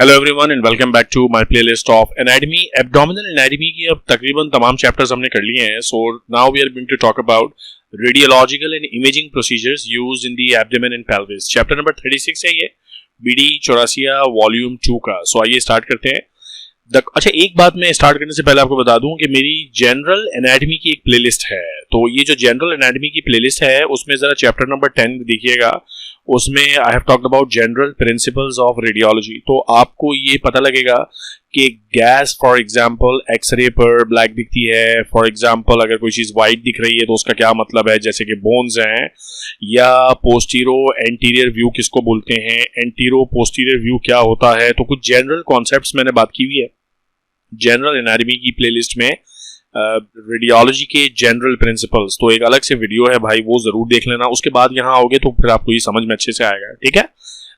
Hello everyone and welcome back to my playlist of anatomy. Abdominal anatomy की अब तकरीबन तमाम चैप्टर्स हमने कर लिए हैं। So now we are going to talk about radiological and imaging procedures used in the abdomen and pelvis. Chapter number 36 है ये, बीडी चौरासिया वॉल्यूम 2 का। सो आइए स्टार्ट करते हैं। अच्छा, एक बात मैं स्टार्ट करने से पहले आपको बता दूं कि मेरी जनरल एनाटॉमी की एक प्लेलिस्ट है। तो ये जो जनरल एनाटॉमी की प्लेलिस्ट है उसमें जरा चैप्टर नंबर 10 देखिएगा। उसमें I have talked about general principles of radiology. तो आपको ये पता लगेगा कि गैस फॉर एग्जांपल एक्सरे पर ब्लैक दिखती है। फॉर एग्जांपल अगर कोई चीज़ वाइट दिख रही है तो उसका क्या मतलब है, जैसे कि बोन्स हैं। या पोस्टीरो एंटीरियर व्यू किसको बोलते हैं, एंटीरो पोस्टीरियर व्यू क्या होता है। तो कुछ जनरल कॉन्सेप्ट्स मैंने बात की हुई है जनरल एनाटॉमी की प्लेलिस्ट में, रेडियोलॉजी के जनरल प्रिंसिपल्स। तो एक अलग से वीडियो है भाई, वो जरूर देख लेना। उसके बाद यहाँ आओगे तो फिर आपको ये समझ में अच्छे से आएगा, ठीक है।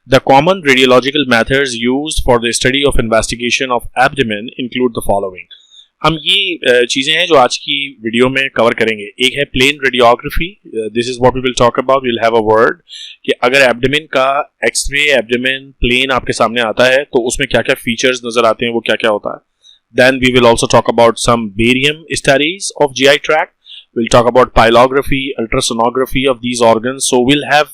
The common radiological methods used for the study of investigation of abdomen include the following. हम ये चीजें हैं जो आज की वीडियो में कवर करेंगे। एक है plain radiography, this is what we will talk about. We will have a word कि अगर एब्डोमेन का एक्सरे एब्डोमेन प्लेन आपके सामने आता है तो उसमें क्या क्या फीचर्स नजर आते हैं, वो क्या क्या होता है। Then we will also talk about some barium studies of GI tract. We'll talk about pyelography, ultrasonography of these organs. So we'll have,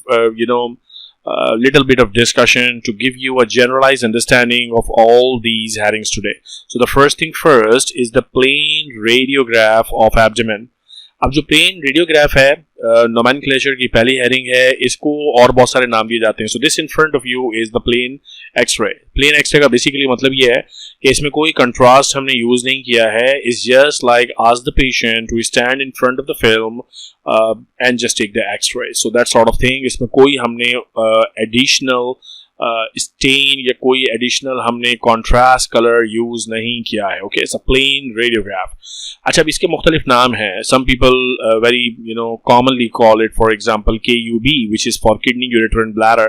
a little bit of discussion to give you a generalized understanding of all these headings today. So the first thing first is the plain radiograph of abdomen. अब जो plane radiograph है, nomenclature की पहली heading है, इसको और बहुत सारे नाम दिए जाते हैं। So this in front of you is the plain x-ray. Plain x-ray का बेसिकली मतलब ये है कि इसमें कोई कंट्रास्ट हमने यूज नहीं किया है। It's just like ask the patient to stand in front of the film and just take the x-ray. So that sort of thing. इसमें कोई हमने एडिशनल स्टेन या कोई एडिशनल हमने कॉन्ट्रास्ट कलर यूज नहीं किया है। Okay, it's a plain radiograph. अच्छा, अब इसके मुख्तलिफ नाम हैं। Some people very commonly call it for example KUB, which is for kidney, ureter and bladder.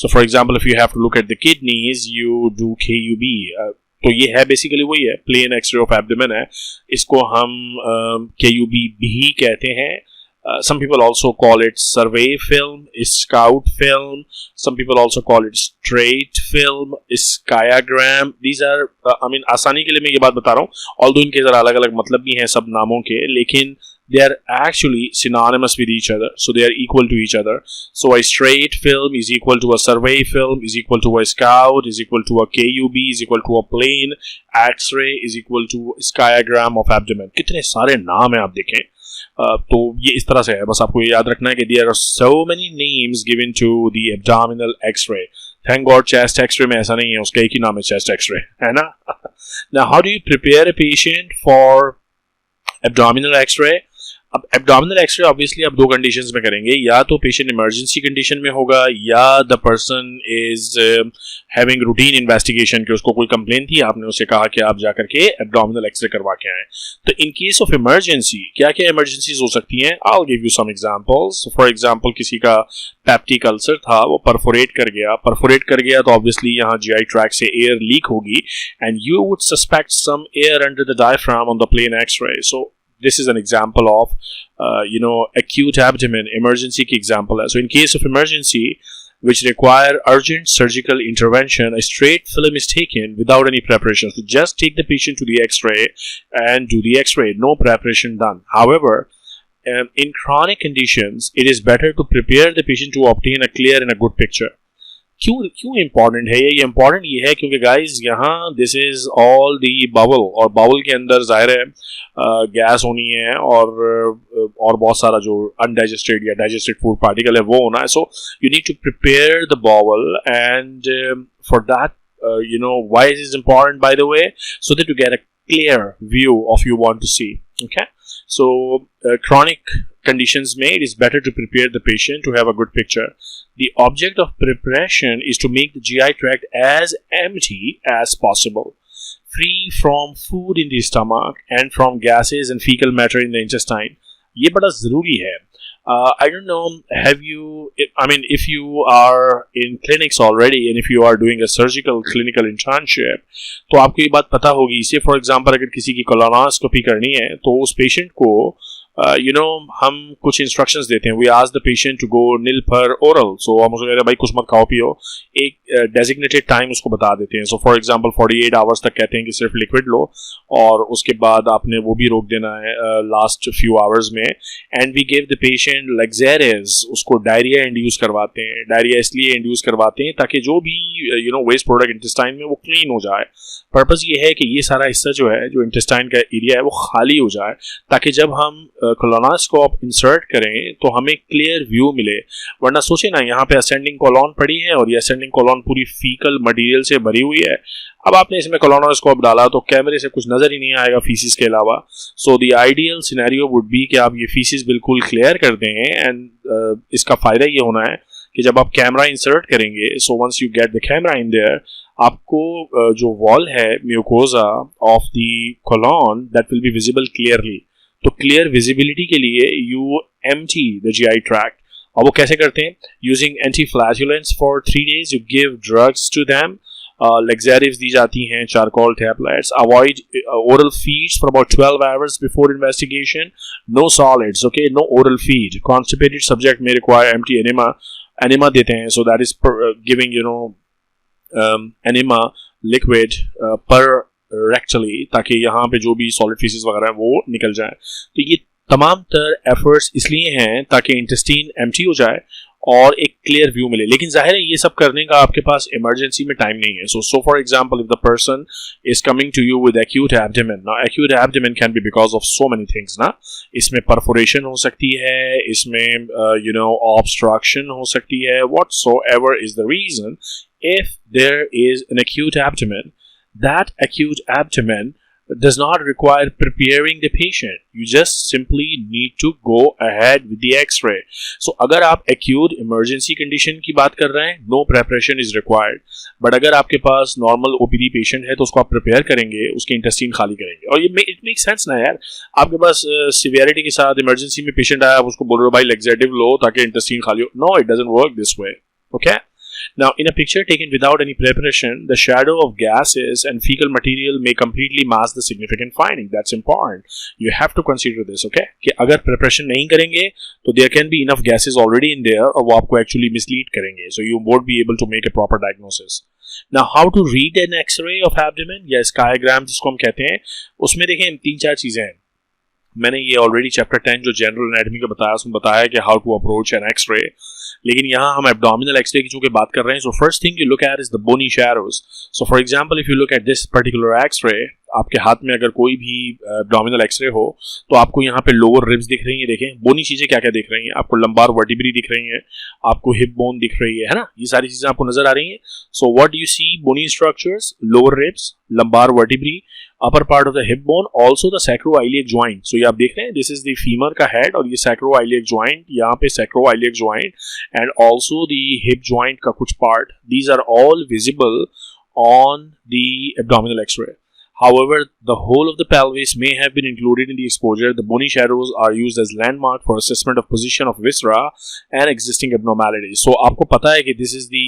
So for example, if you have to look at the kidneys, you do KUB. तो ये है basically वही है, plane x ray of abdomen है। इसको हम KUB भी कहते हैं। Some people also call it survey film, scout film. Some people also call it straight film, skyagram. These are, आसानी के लिए मैं ये बात बता रहा हूँ, although इनके जरा अलग अलग मतलब भी हैं सब नामों के, लेकिन they are actually synonymous with each other, so they are equal to each other. So a straight film is equal to a survey film, is equal to a scout, is equal to a KUB, is equal to a plane X-ray, is equal to skyagram of abdomen. कितने सारे नाम हैं आप देखें। तो ये इस तरह से है, बस आपको ये याद रखना है कि there are so many names given to the abdominal X-ray. Thank God chest X-ray में ऐसा नहीं है, उसका एक ही नाम है chest X-ray, है ना। Now how do you prepare a patient for abdominal X-ray? अब एब्डोमिनल एक्सरे ऑब्वियसली आप दो कंडीशंस में करेंगे, या तो पेशेंट इमरजेंसी कंडीशन में होगा या the person is having routine investigation कि उसको कोई कंप्लेन थी, आपने उससे कहा कि आप जाकर के एब्डोमिनल एक्सरे करवा के आए। तो इन केस ऑफ इमरजेंसी क्या क्या इमरजेंसीज हो सकती हैं, I will give you some examples. For example किसी का पेप्टिक अल्सर था, वो परफोरेट कर गया तो ऑब्वियसली यहाँ GI ट्रैक से एयर लीक होगी and you would suspect some air under the diaphragm on the plain x-ray. So this is an example of acute abdomen emergency की example है। So in case of emergency which require urgent surgical intervention, a straight film is taken without any preparation. So just take the patient to the X-ray and do the X-ray, no preparation done. However, in chronic conditions it is better to prepare the patient to obtain a clear and a good picture. क्यों important है ये important ये है क्योंकि guys यहाँ this is all the bowel, और bowel के अंदर जाहिर है गैस होनी है और बहुत सारा जो अनडाइजेस्टेड या डाइजेस्टेड फूड पार्टिकल है वो होना है। So you need to prepare the bowel and for that why is it important, by the way, so that you get a clear view of you want to see. Okay, so chronic conditions may it is better to prepare the patient to have a good picture. The object of preparation is to make the GI tract as empty as possible, free from food in the stomach and from gases and fecal matter in the intestine. ये बड़ा ज़रूरी है। I don't know, if you are in clinics already and if you are doing a surgical clinical internship, तो आपको ये बात पता होगी। इसे फॉर एग्जांपल अगर किसी की कोलोनोस्कोपी करनी है तो उस पेशेंट को हम कुछ इंस्ट्रक्शंस देते हैं. We ask the patient to go nil per oral. सो हम उसको कहते हैं भाई कुछ मत खाओ पियो. एक डेजिग्नेटेड टाइम उसको बता देते हैं. सो फॉर एग्जांपल 48 आवर्स तक कहते हैं कि सिर्फ लिक्विड लो, और उसके बाद आपने वो भी रोक देना है लास्ट फ्यू आवर्स में. And we give the patient luxurious. उसको डायरिया इंड्यूस करवाते हैं. डायरिया इसलिए इंड्यूस करवाते हैं ताकि जो भी वेस्ट प्रोडक्ट इंटेस्टाइन में वो क्लीन हो जाए. पर्पस ये है कि ये सारा हिस्सा जो है, जो इंटेस्टाइन का एरिया है, वो खाली हो जाए, ताकि जब हम कोलोनोस्कोप इंसर्ट करें तो हमें क्लियर व्यू मिले. वरना सोचे ना, यहाँ पे असेंडिंग कोलॉन पड़ी है और ये असेंडिंग कोलॉन पूरी फीकल मटेरियल से भरी हुई है. अब आपने इसमें कोलोनोस्कोप डाला तो कैमरे से कुछ नजर ही नहीं आएगा फीसिस के अलावा. So the ideal scenario would be कि आप ये फीसिस बिल्कुल क्लियर कर दें. एंड इसका फायदा ये होना है कि जब आप कैमरा इंसर्ट करेंगे, so once you get the camera in there, आपको जो वॉल है mucosa of the colon that will be visible clearly. तो क्लियर विजिबिलिटी के लिए you empty the GI tract. और वो कैसे करते हैं? Using anti flatulents for 3 days. You give drugs to them. Laxatives दी जाती हैं, charcoal tablets. Avoid oral feeds for about 12 hours before investigation. No solids, okay? No oral feed. Constipated subject may require empty enema. Enema देते हैं, so that is giving enema liquid per rectally, ताकि यहाँ पे जो भी solid feces वगैरह है वो निकल जाए. तो ये तमाम तर efforts इसलिए हैं ताकि intestine empty हो जाए और एक क्लियर व्यू मिले. लेकिन जाहिर है ये सब करने का आपके पास इमरजेंसी में टाइम नहीं है. So for example, if the person is coming to you with acute abdomen. Now acute abdomen can be because of so many things ना. इसमें परफोरेशन हो सकती है, इसमें ऑब्स्ट्रक्शन हो सकती है. Whatsoever is the reason, if there is an acute abdomen, that acute abdomen does not require preparing the patient. You just simply need to go ahead with the X-ray. So अगर आप acute emergency condition की बात कर रहे हैं, no preparation is required. But अगर आपके पास normal OPD patient है तो उसको आप prepare करेंगे, उसके intestine खाली करेंगे. और ये it makes sense ना यार. आपके पास severity के साथ emergency में patient आया, आप उसको बोल रहे हो भाई laxative लो ताकि intestine खाली हो. No, it doesn't work this way. Okay? Now, in a picture taken without any preparation, the shadow of gases and fecal material may completely mask the significant finding. That's important. You have to consider this, okay? कि अगर preparation नहीं करेंगे तो there can be enough gases already in there और वो आपको actually mislead करेंगे. So you won't be able to make a proper diagnosis. Now, how to read an X-ray of abdomen या skygram जिसको हम कहते हैं, उसमें देखें 3-4 चीजें हैं. मैंने ये ऑलरेडी चैप्टर 10 जो जनरल एनाटॉमी का बताया, उसमें बताया कि how to approach an x-ray. लेकिन यहाँ हम एब्डोमिनल एक्सरे की चूंकि बात कर रहे हैं, so first thing you look at is the bony shadows. So for example, if you look at this particular x-ray, आपके हाथ में अगर कोई भी एब्डोमिनल एक्सरे हो तो आपको यहाँ पे लोअर रिब्स दिख रही हैं. देखें बोनी चीजें क्या क्या दिख रही हैं. आपको लंबार वर्टिब्री दिख रही हैं, आपको हिप बोन दिख रही है ना. ये सारी चीजें आपको नजर आ रही हैं. So what do you see? Bony structures, lower ribs, lumbar vertebrae, upper part of the hip bone, also the sacroiliac joint. So ये आप देख रहे हैं, this is the femur का head और ये sacroiliac joint, यहाँ पे sacroiliac joint and also the hip joint का कुछ part. These are all visible on the abdominal X-ray. However, the whole of the pelvis may have been included in the exposure. The bony shadows are used as landmark for assessment of position of viscera and existing abnormalities. So आपको पता है कि this is the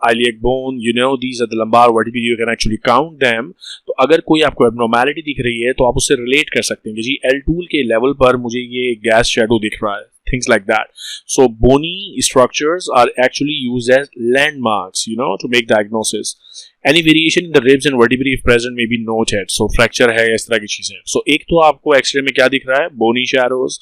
iliac bone, these are the lumbar vertebrae, you can actually count them. तो अगर कोई आपको abnormality दिख रही है तो आप उससे relate कर सकते हैं कि जी L2 के level पर मुझे ये gas shadow दिख रहा है. Things like that. So bony structures are actually used as landmarks, to make diagnosis. Any variation in the ribs and vertebrae if present may be noted. So fracture है, इस तरह की चीजें. So एक तो आपको एक्सरे में क्या दिख रहा है? Bony shadows.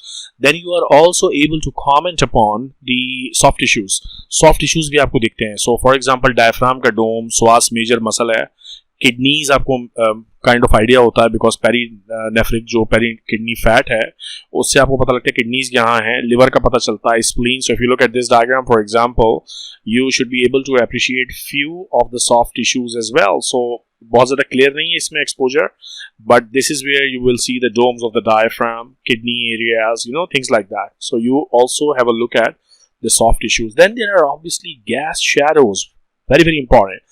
Then you are also able to comment upon the soft tissues. Soft tissues भी आपको दिखते हैं. So for example, diaphragm का dome, psoas major muscle है. किडनीज आपको काइंड ऑफ आइडिया होता है बिकॉज पेरीनेफ्रिक जो पेरी किडनी फैट है उससे आपको पता लगता है किडनीज यहाँ हैं. लिवर का पता चलता है, spleen. So if you look at this diagram for example, you should be able to appreciate few of the soft tissues as well. So बहुत ज़्यादा क्लियर नहीं है इसमें exposure, but this is where you will see the domes of the diaphragm, kidney areas, things like that. So you also have a look at the soft tissues. Then there are obviously gas shadows, very very important.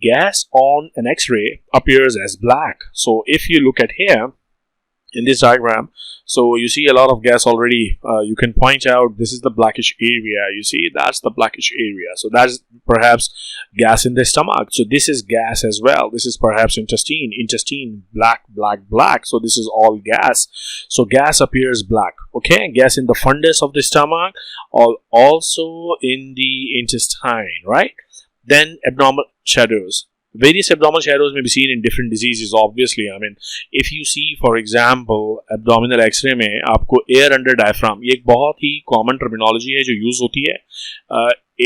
Gas on an X-ray appears as black. So if you look at here, in this diagram. So you see a lot of gas already. You can point out this is the blackish area. You see that's the blackish area. So that's perhaps gas in the stomach. So this is gas as well. This is perhaps intestine. Intestine, black, black, black. So this is all gas. So gas appears black. Okay, gas in the fundus of the stomach, or also in the intestine, right? Then abnormal shadows. Various abdominal shadows may be seen in different diseases, obviously. I mean, if you see, for example, abdominal X-ray में आपको air under diaphragm, ये एक बहुत ही common terminology है जो use होती है,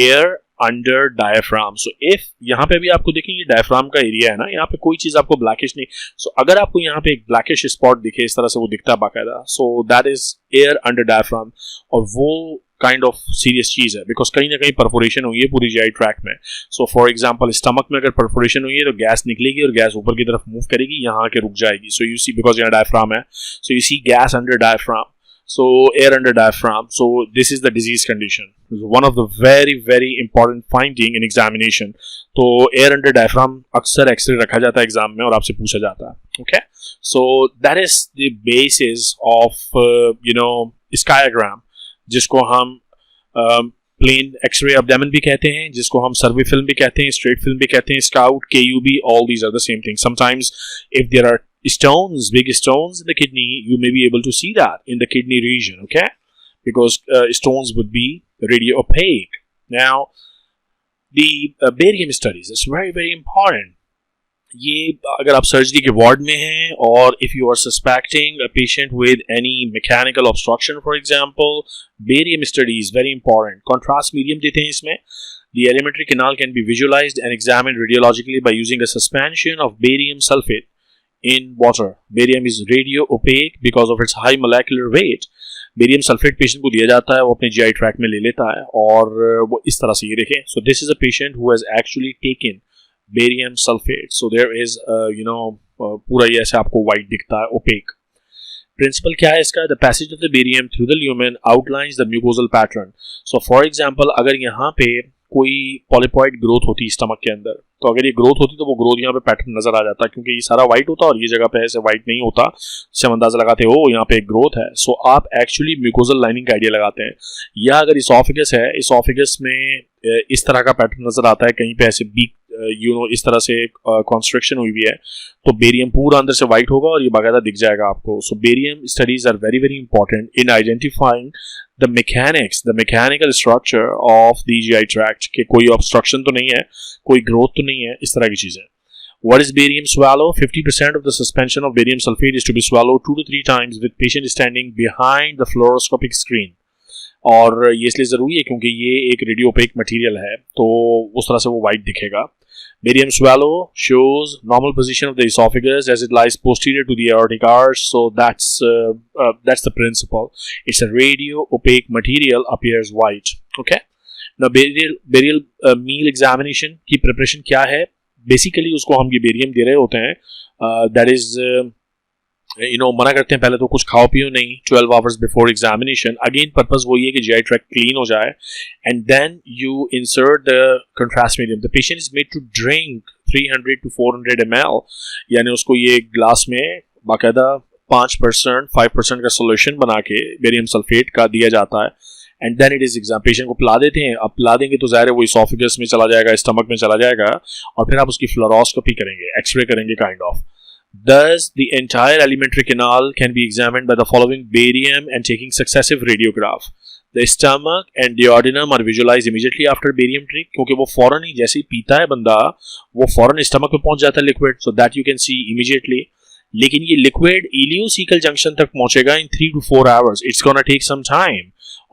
air under diaphragm. So if यहाँ पे भी आपको देखेंगे diaphragm का एरिया है ना, यहाँ पे कोई चीज़ आपको blackish नहीं, so अगर आपको यहाँ पे एक blackish spot दिखे, इस तरह से वो दिखता है बाकायदा, so that is air under diaphragm. और वो काइंड ऑफ सीरियस चीज़ है, बिकॉज कहीं ना कहीं परफोरेशन हुई है पूरी जीआई ट्रैक में. सो फॉर एग्जांपल स्टमक में अगर परफोरेशन हुई है तो गैस निकलेगी और गैस ऊपर की तरफ मूव करेगी, यहाँ के रुक जाएगी. सो यू सी, बिकॉज यहाँ डायफ्राम है, so you see gas under diaphragm, so air under diaphragm. So this is the disease condition, one of the very very important finding in examination. तो air under diaphragm अक्सर x ray रखा जाता है exam में और आपसे पूछा जाता है. Okay, so that is the basis of skygram, जिसको हम प्लेन एक्सरे एब्डोमेन भी कहते हैं, जिसको हम सर्वे फिल्म भी कहते हैं, स्ट्रेट फिल्म भी कहते हैं, scout, KUB, all these are the same thing. Sometimes if there are stones, big stones in the kidney, you may be able to see that in the kidney region, okay? Because stones would be radio opaque. Now, the barium studies is very, very important. ये अगर आप surgery के ward में हैं और if you are suspecting a patient with any mechanical obstruction, for example, barium study is very important. Contrast medium देते हैं इसमें. The alimentary canal can be visualized and examined radiologically by using a suspension of barium sulfate in water. Barium is radio opaque because of its high molecular weight. Barium sulphate patient को दिया जाता है, वो अपने GI tract में ले लेता है और वो इस तरह से ये देखें. So this is a patient who has actually taken barium sulphate. So there is पूरा ये ऐसे आपको वाइट दिखता है, ओपेक. प्रिंसिपल क्या है इसका? The passage of the barium through the lumen outlines the mucosal pattern. So for example अगर यहाँ पे कोई पॉलिपॉइड ग्रोथ होती है स्टमक के अंदर, तो अगर ये ग्रोथ होती तो वो ग्रोथ यहाँ पे पैटर्न नजर आ जाता है, क्योंकि ये सारा वाइट होता और ये जगह पे ऐसे वाइट नहीं होता, जिससे हम अंदाजा लगाते हो यहाँ पे एक ग्रोथ है. सो आप एक्चुअली म्यूकोजल लाइनिंग का आइडिया लगाते हैं. या अगर इसोफेगस है, इसोफेगस में इस तरह का पैटर्न नजर आता है, कहीं पे ऐसे बीक इस तरह से कॉन्स्ट्रक्शन हुई हुई है, तो बेरियम पूरा अंदर से वाइट होगा और ये बाकायदा दिख जाएगा आपको. So barium studies are very very important in identifying the mechanics, the mechanical structure of the GI tract, कि कोई obstruction तो नहीं है, कोई growth तो नहीं है, इस तरह की चीजें. What is barium swallow? 50% of the suspension of barium sulfate is to be swallowed 2 to 3 times with patient standing behind the fluoroscopic screen. और ये इसलिए ज़रूरी है क्योंकि ये एक रेडियो ओपेक मटीरियल है, तो उस तरह से वो वाइट दिखेगा. Barium swallow shows normal position of the esophagus as it lies posterior to the aortic arch. So that's the principle. It's a radio opaque material, appears white. Okay. Now barial meal examination की preparation क्या है? Basically उसको हम ये barium दे रहे होते हैं. That is मना करते हैं पहले तो कुछ खाओ पियो नहीं 12 hours before examination. Again purpose वही है कि GI tract clean हो जाए, and then you insert the contrast medium. The patient is made to drink 300 to 400 ml, यानी उसको ये ग्लास में बाकायदा 5% 5% का सोल्यूशन बना के बेरियम सल्फेट का दिया जाता है, and then it is exam. Patient को पिला देते हैं. अब पिला देंगे तो ज़ाहिर है वो इसोफेगस में चला जाएगा, स्टमक में चला जाएगा, और फिर आप उसकी फ्लोरोस्कोपी करेंगे, एक्सरे करेंगे kind of. Thus, the entire alimentary canal can be examined by the following barium and taking successive radiograph. The stomach and duodenum are visualized immediately after barium trick, क्योंकि वो फौरन ही जैसे ही पीता है बंदा, वो फौरन स्टमक में पहुंच जाता है liquid, so that you can see immediately. लेकिन ये लिक्विड इलियोसीकल जंक्शन तक पहुंचेगा in 3 to 4 hours. It's gonna take some time.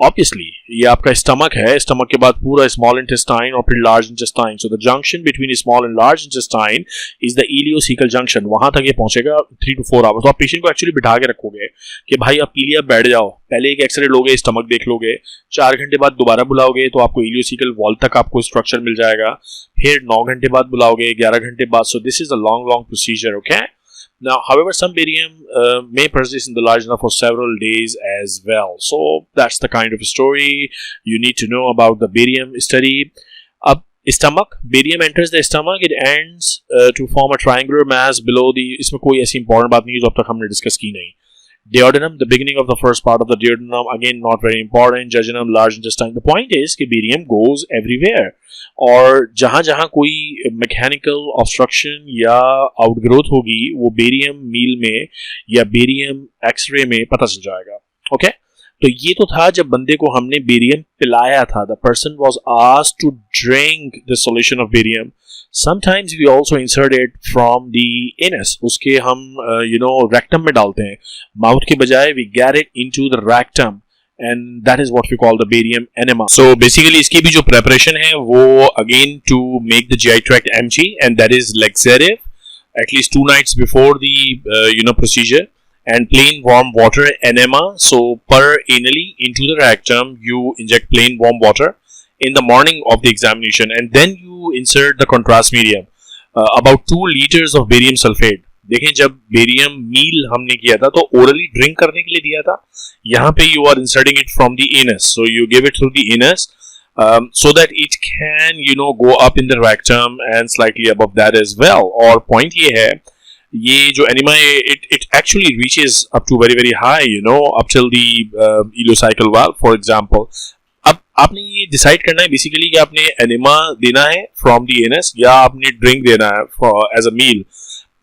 Obviously, ये आपका स्टमक है, स्टमक के बाद पूरा स्मॉल इंटेस्टाइन और फिर large intestine. So the junction between small and large intestine is the ileocaecal junction. वहां तक ये पहुंचेगा 3 to 4 hours. तो आप पेशेंट को एक्चुअली बिठा के रखोगे कि भाई आप पी लिया, बैठ जाओ, पहले एक एक्सरे लोगे, स्टमक देख लोगे, 4 घंटे बाद दोबारा बुलाओगे तो आपको इलियोसीकल वॉल तक आपको स्ट्रक्चर मिल जाएगा, फिर 9 घंटे बाद बुलाओगे, 11 घंटे बाद. सो this is a long procedure. Okay. Now, however, some barium may persist in the large enough for several days as well. So that's the kind of story you need to know about the barium study. Up stomach, barium enters the stomach. It ends to form a triangular mass below the. इसमें कोई ऐसी important बात नहीं है जो अब तक हमने डिस्कस की नहीं. Duodenum, the beginning of the first part of the duodenum, again not very important. Jejunum, large intestine. The point is कि barium goes everywhere. और जहाँ जहाँ कोई मैकेनिकल ऑब्स्ट्रक्शन या आउटग्रोथ होगी वो बेरियम मील में या बेरियम एक्सरे में पता चल जाएगा. ओके तो ये तो था जब बंदे को हमने बेरियम पिलाया था. The person was asked to drink the solution of barium. Sometimes we also insert it from the anus. उसके हम rectum में डालते हैं. Mouth के बजाय we get it into the rectum, and that is what we call the barium enema. So basically इसकी भी जो preparation है वो again to make the GI tract empty, and that is laxative at least 2 nights before the procedure, and plain warm water enema. So per anally into the rectum you inject plain warm water in the morning of the examination, and then you insert the contrast medium, about 2 liters of barium sulfate. देखें जब barium meal हमने किया था तो orally drink करने के लिए दिया था. यहाँ पे you are inserting it from the anus, so you give it through the anus so that it can go up in the rectum and slightly above that as well. और point ये है ये जो enema it actually reaches up to very very high, up till the ileocecal valve for example. अब आपने ये decide करना है बेसिकली कि आपने एनिमा देना है फ्रॉम द एनस या आपने ड्रिंक देना है एज अ मील.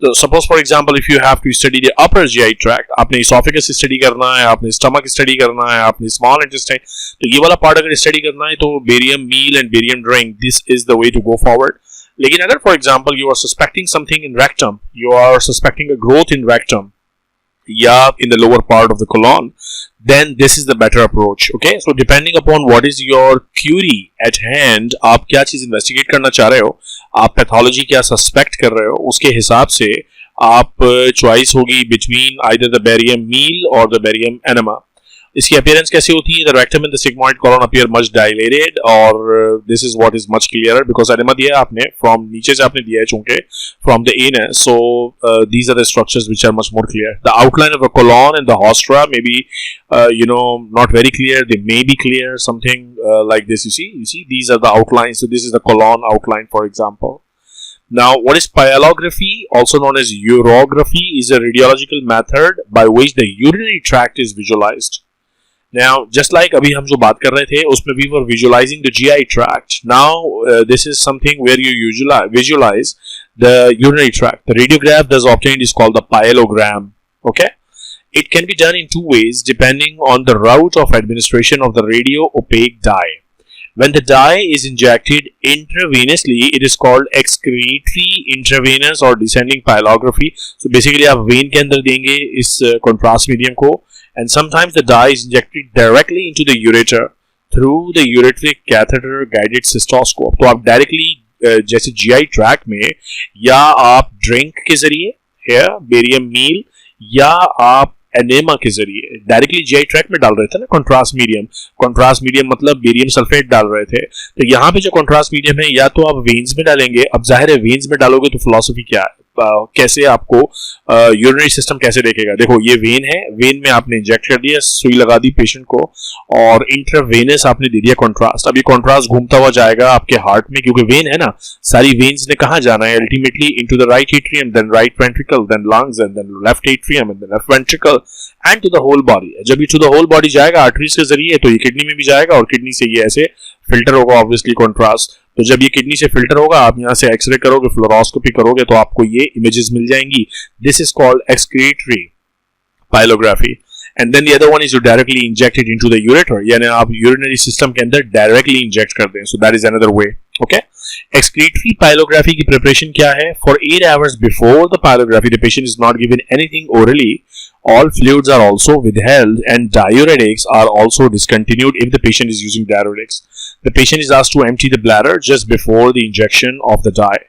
तो suppose for example if you have to study the upper GI tract, आपने इसोफेगस स्टडी करना है, आपने स्टमक स्टडी करना है, आपने स्मॉल इंटेस्टाइन, तो ये वाला पार्ट अगर स्टडी करना है तो barium meal and barium drink, this is the way to go forward. लेकिन अगर for example you are suspecting something in rectum, you are suspecting a growth in rectum या in the lower part of the colon, then this is the better approach. Okay, so depending upon what is your query at hand, आप क्या चीज investigate करना चाह रहे हो, आप pathology क्या सस्पेक्ट कर रहे हो, उसके हिसाब से आप चॉइस होगी between either the barium meal और द बेरियम एनेमा. इसकी अपीयरेंस कैसे होती है? The rectum and the sigmoid colon appear much dilated, और this is what is much clearer because enema दिया है आपने फ्रॉम नीचे से आपने दिया है चूंकि from the anus, so these are the structures which are much more clear. The outline of the colon and the haustra may be not very clear, they may be clear, something like this. You see these are the outlines. So this is the colon outline for example. Now what is pyelography, also known as urography, is a radiological method by which the urinary tract is visualized. Now just like अभी हम जो बात कर रहे थे उसमें we were visualizing the GI tract. Now this is something where you visualize the urinary tract. The radiograph thus obtained is called the pyelogram. Okay, it can be done in 2 ways depending on the route of administration of the radio opaque dye. When the dye is injected intravenously, it is called excretory intravenous or descending pyelography. So basically आप vein के अंदर देंगे इस contrast medium को, and sometimes the dye is injected directly into the ureter through the ureteric catheter guided cystoscope. तो आप directly जैसे GI track में या आप ड्रिंक के जरिए है बेरियम मील या आप एनेमा के जरिए डायरेक्टली जीआई ट्रैक में डाल रहे थे ना कंट्रास्ट मीडियम मतलब बेरियम सल्फेट डाल रहे थे. तो यहाँ पे जो कंट्रास्ट मीडियम है या तो आप वेन्स में डालेंगे. अब जाहिर है वेन्स में डालोगे तो फिलॉसफी क्या है, कैसे आपको यूरिनरी सिस्टम कैसे देखेगा. देखो ये वेन है, वेन में आपने इंजेक्ट कर दिया, सुई लगा दी पेशेंट को और इंट्रावेनस आपने दे दिया कंट्रास्ट. अब ये कंट्रास्ट घूमता हुआ जाएगा आपके हार्ट में क्योंकि वेन है ना, सारी वेन्स ने कहाँ जाना है ultimately into the right atrium, then right ventricle, then lungs and then left atrium and then left ventricle and to the whole body. जब ये टू द होल बॉडी जाएगा आर्टरीज के जरिए तो ये किडनी में भी जाएगा और किडनी से ये ऐसे फिल्टर होगा ऑब्वियसली कंट्रास्ट. तो जब ये किडनी से फिल्टर होगा आप यहाँ से एक्सरे करोगे, फ्लोरोस्कोपी करोगे तो आपको ये इमेजेस मिल जाएंगी. This is called excretory pyelography. And then the other one is you directly injected into the ureter, यानी आप यूरिनरी सिस्टम के अंदर डायरेक्टली इंजेक्ट कर दें. So that is another way. Okay, excretory pyelography की प्रिपरेशन क्या है? For 8 hours before the pyelography the patient is not given anything orally. All fluids are also withheld and diuretics are also discontinued if the patient is using diuretics. The patient is asked to empty the bladder just before the injection of the dye.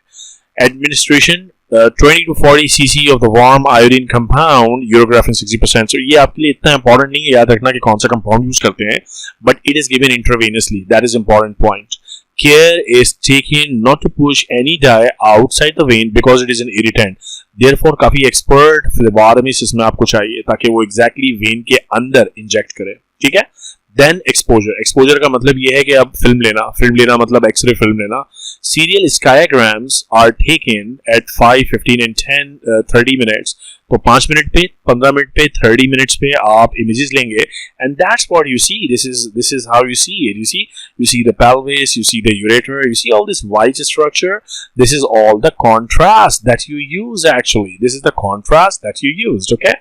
Administration 20 to 40 cc of the warm iodine compound, urograph in 60%. So ये आपके लिए इतना important नहीं है याद रखना कि कौन सा compound use करते हैं, but it is given intravenously. That is important point. Care is taken not to push any dye outside the vein because it is an irritant. Therefore काफी एक्सपर्ट फ्लेबारमिस्ट इसमें आपको चाहिए ताकि वो एग्जैक्टली वेन के अंदर इंजेक्ट करे. ठीक है. देन एक्सपोजर का मतलब ये है कि अब फिल्म लेना मतलब एक्सरे फिल्म लेना. Serial skyograms are taken at 5, 15 and 10, 30 minutes तो 5 मिनट पे, 15 मिनट पे, 30 मिनट्स पे आप इमेजेस लेंगे, and that's what you see. This is how you see it. You see the pelvis, you see the ureter, you see all this white structure. This is all the contrast that you use actually. This is the contrast that you used, okay?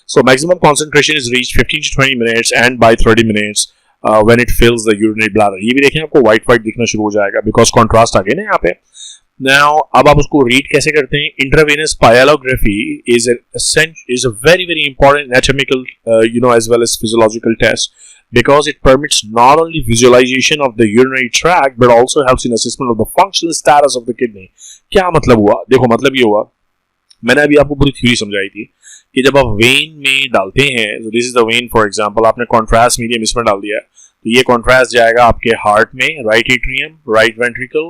So maximum concentration is reached 15 to 20 minutes and by 30 minutes when it fills the urinary bladder. ये भी देखें आपको white दिखना शुरू हो जाएगा because contrast आ गए ना यहाँ पे. Now, अब आप उसको रीड कैसे करते हैं? Intravenous pyelography is a very very important anatomical as well as physiological test because it permits not only visualization of the urinary tract but also helps in assessment of the functional status of the kidney. क्या मतलब हुआ? देखो मतलब ये हुआ, मैंने अभी आपको पूरी थ्योरी समझाई थी कि जब आप वेन में डालते हैं, so this is the vein for example, आपने कॉन्ट्रास्ट मीडियम इसमें डाल दिया, तो ये कॉन्ट्रास्ट जाएगा आपके हार्ट में, राइट एट्रियम, राइट वेंट्रिकल,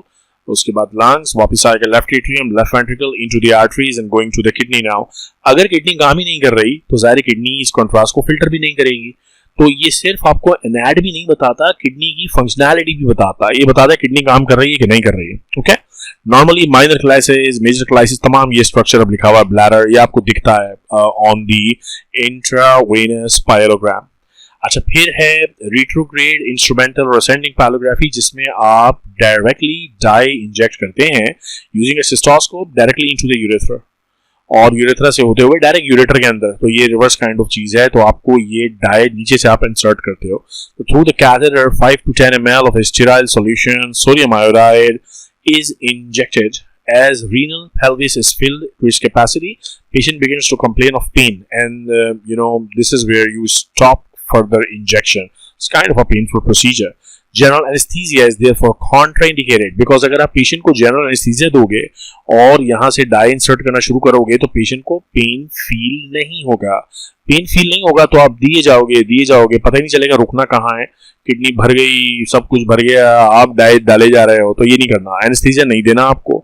उसके बाद लंग्स, वापस आएगा left atrium, left ventricle, into the arteries and going to the kidney. Now अगर किडनी काम ही नहीं कर रही तो जाहिर किडनी इस कॉन्ट्रास्ट को फिल्टर भी नहीं करेगी. तो ये सिर्फ आपको एनाटॉमी नहीं बताता, किडनी की फंक्शनैलिटी भी बताता है. ये बताता है किडनी काम कर रही है कि नहीं कर रही है. ओके, नॉर्मली माइनर क्लाइसिस, मेजर क्लाइसिस, तमाम ये स्ट्रक्चर अब लिखा हुआ है ब्लैडर, ये आपको दिखता है ऑन दी इंट्रावेनस पायलोग्राम. अच्छा, फिर है रिट्रोग्रेड इंस्ट्रूमेंटल और असेंडिंग पायलोग्राफी, जिसमें आप डायरेक्टली डाई इंजेक्ट करते हैं using a cystoscope directly into the urethra और यूरेथ्रा से होते हुए डायरेक्ट यूरेटर के अंदर. तो ये रिवर्स काइंड ऑफ चीज है. तो आपको ये डाई नीचे से आप इंसर्ट करते हो. तो through the catheter 5 to 10 ml of a sterile solution sodium iodide is injected. As renal pelvis is filled to its capacity, patient begins to complain of pain, and this is where you stop further injection. It's kind of a painful procedure. General anesthesia is therefore contraindicated because अगर आप patient को general anaesthesia दोगे और यहाँ से die insert करना शुरू करोगे तो पेशेंट को पेन फील नहीं होगा. पेन फील नहीं होगा तो आप दिए जाओगे, पता ही नहीं चलेगा रुकना कहाँ है, किडनी भर गई, सब कुछ भर गया, आप डाई डाले जा रहे हो. तो ये नहीं करना, एनेस्थीसिया नहीं देना आपको.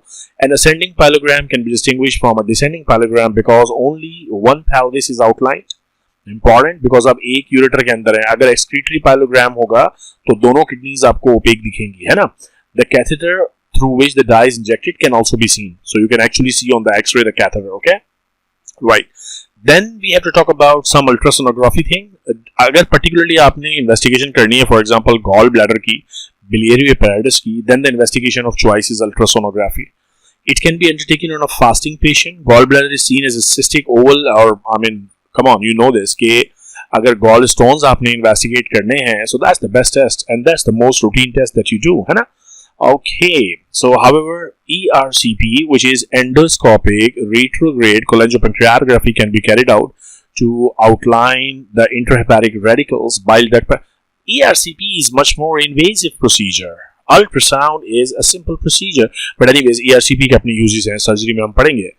An ascending pyelogram can be distinguished from a descending pyelogram because only one pelvis is outlined. Important because आप एक यूरेटर के अंदर है. अगर एक्सक्रीटरी पायलोग्राम होगा तो दोनों किडनीज आपको ओपेक दिखेंगी, है ना. The catheter through which the dye is injected can also be seen, so you can actually see on the X-ray the catheter. Okay, right. Then we have to talk about some ultrasonography thing. अगर particularly आपने investigation करनी है, for example gall bladder की, biliary apparatus की, then the investigation of choice is ultrasonography. It can be undertaken on a fasting patient. Gallbladder is seen as a cystic oval, or come on, you know this, कि अगर gall stones आपने investigate करने हैं, so that's the best test and that's the most routine test that you do, है ना. Okay, so however ERCP, which is endoscopic retrograde cholangiopancreatography, can be carried out to outline the intrahepatic radicals, bile duct. ERCP is much more invasive procedure. Ultrasound is a simple procedure, but anyways ERCP के अपने uses हैं, surgery में हम पढ़ेंगे.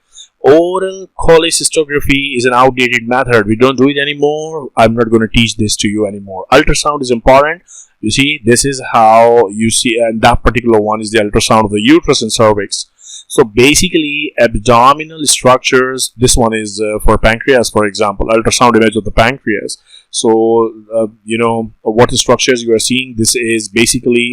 Oral cholecystography is an outdated method. We don't do it anymore. I'm not going to teach this to you anymore. Ultrasound is important. You see, this is how you see, and that particular one is the ultrasound of the uterus and cervix. So basically, abdominal structures. This one is for pancreas, for example, ultrasound image of the pancreas. So what structures you are seeing. This is basically,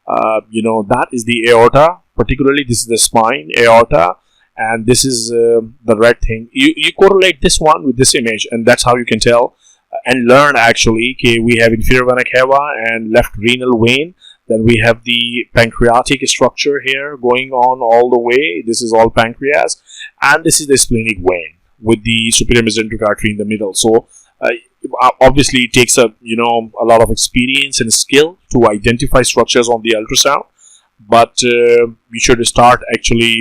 that is the aorta. Particularly, this is the spine, aorta. And this is the red thing. You correlate this one with this image, and that's how you can tell and learn actually. Okay, we have inferior vena cava and left renal vein. Then we have the pancreatic structure here going on all the way. This is all pancreas, and this is the splenic vein with the superior mesenteric artery in the middle. So obviously, it takes a lot of experience and skill to identify structures on the ultrasound. But we should start actually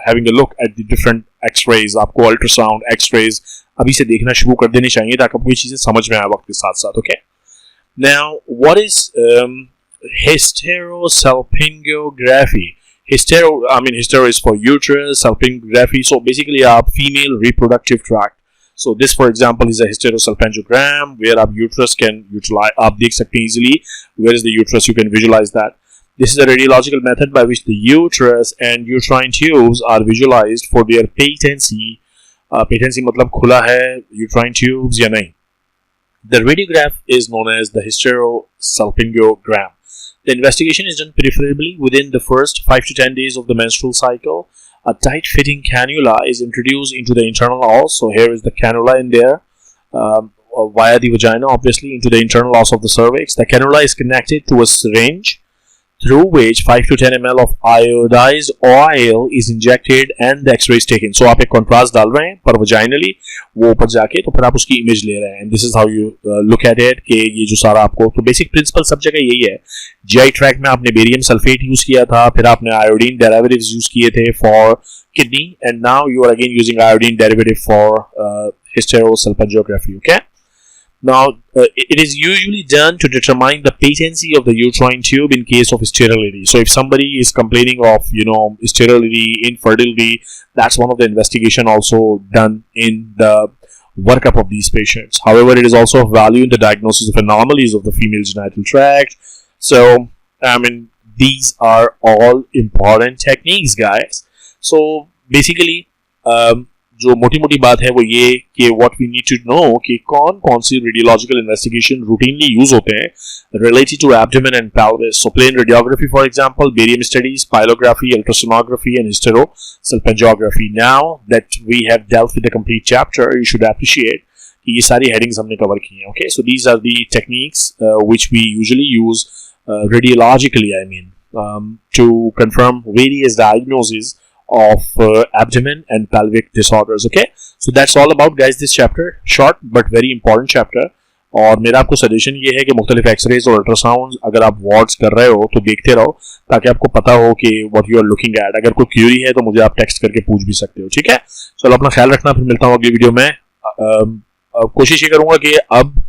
having a look at the different X-rays. आपको ultrasound, X-rays अभी से देखना शुरू कर देने चाहिए ताकि आपको ये चीजें समझ में आए वक्त के साथ साथ. Okay. Now, what is hysterosalpingography? Hystero is for uterus, salpingography. So basically, आप female reproductive tract. So this, for example, is a hysterosalpingogram where आप uterus can utilize. आप देख सकते हैं easily where is the uterus. You can visualize that. This is a radiological method by which the uterus and uterine tubes are visualized for their patency. Patency मतलब खुला है uterine tubes या नहीं. The radiograph is known as the hysterosalpingogram. The investigation is done preferably within the first 5 to 10 days of the menstrual cycle. a tight fitting cannula is introduced into the internal os. So here is the cannula in there, via the vagina, obviously, into the internal os of the cervix. The cannula is connected to a syringe through which 5 to 10 ml of iodized oil is injected and the X-ray is taken. So आप एक contrast डाल रहे हैं पर vaginally वो ऊपर जाके तो फिर आप उसकी image ले रहे हैं. And this is how you look at it कि ये जो सारा आपको तो basic principle सब जगह यही है. GI tract में आपने barium sulfate use किया था, फिर आपने iodine derivatives use किए थे for kidney, and now you are again using iodine derivative for hysterosalpingography. Okay. Now, it is usually done to determine the patency of the uterine tube in case of sterility. So, if somebody is complaining of, sterility, infertility, that's one of the investigation also done in the workup of these patients. However, it is also of value in the diagnosis of anomalies of the female genital tract. So, these are all important techniques, guys. So, basically, जो मोटी मोटी बात है वो ये कि what we need to know कि कौन कौन सी रेडियोलॉजिकल इन्वेस्टिगेशन रूटीनली यूज होते हैं related to abdomen and pelvis. So plain radiography for example, barium studies, pyelography, ultrasonography and hysterosalpingography. Now that we have dealt with the complete chapter, you should appreciate कि ये सारी headings हमने cover की हैं. Okay, so these are the techniques which we usually use radiologically, I mean, to confirm various diagnosis of abdomen and pelvic disorders. Okay, so that's all about, guys, this chapter. Short but very important chapter. और मेरा आपको suggestion ये है कि मुख्तलिफ X-rays और ultrasound अगर आप वार्ड्स कर रहे हो तो देखते रहो ताकि आपको पता हो कि what you are looking at. अगर कोई क्यूरी है तो मुझे आप टेक्स्ट करके पूछ भी सकते हो. ठीक है, चलो अपना ख्याल रखना, फिर मिलता हूँ अगली वीडियो में. कोशिश ये करूंगा कि अब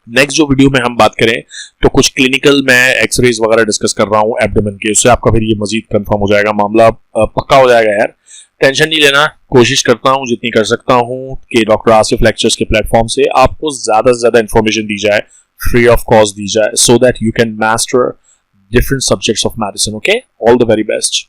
नेक्स्ट जो वीडियो में हम बात करें तो कुछ क्लिनिकल मैं एक्सरेज वगैरह डिस्कस कर रहा हूँ एब्डोमेन के, उससे आपका फिर ये मजीद कंफर्म हो जाएगा, मामला पक्का हो जाएगा. यार टेंशन नहीं लेना, कोशिश करता हूँ जितनी कर सकता हूँ कि डॉक्टर आसिफ लेक्चर्स के प्लेटफॉर्म से आपको ज़्यादा से ज़्यादा इन्फॉर्मेशन दी जाए, फ्री ऑफ कॉस्ट दी जाए, so that you can master different subjects of medicine. Okay, all the very best.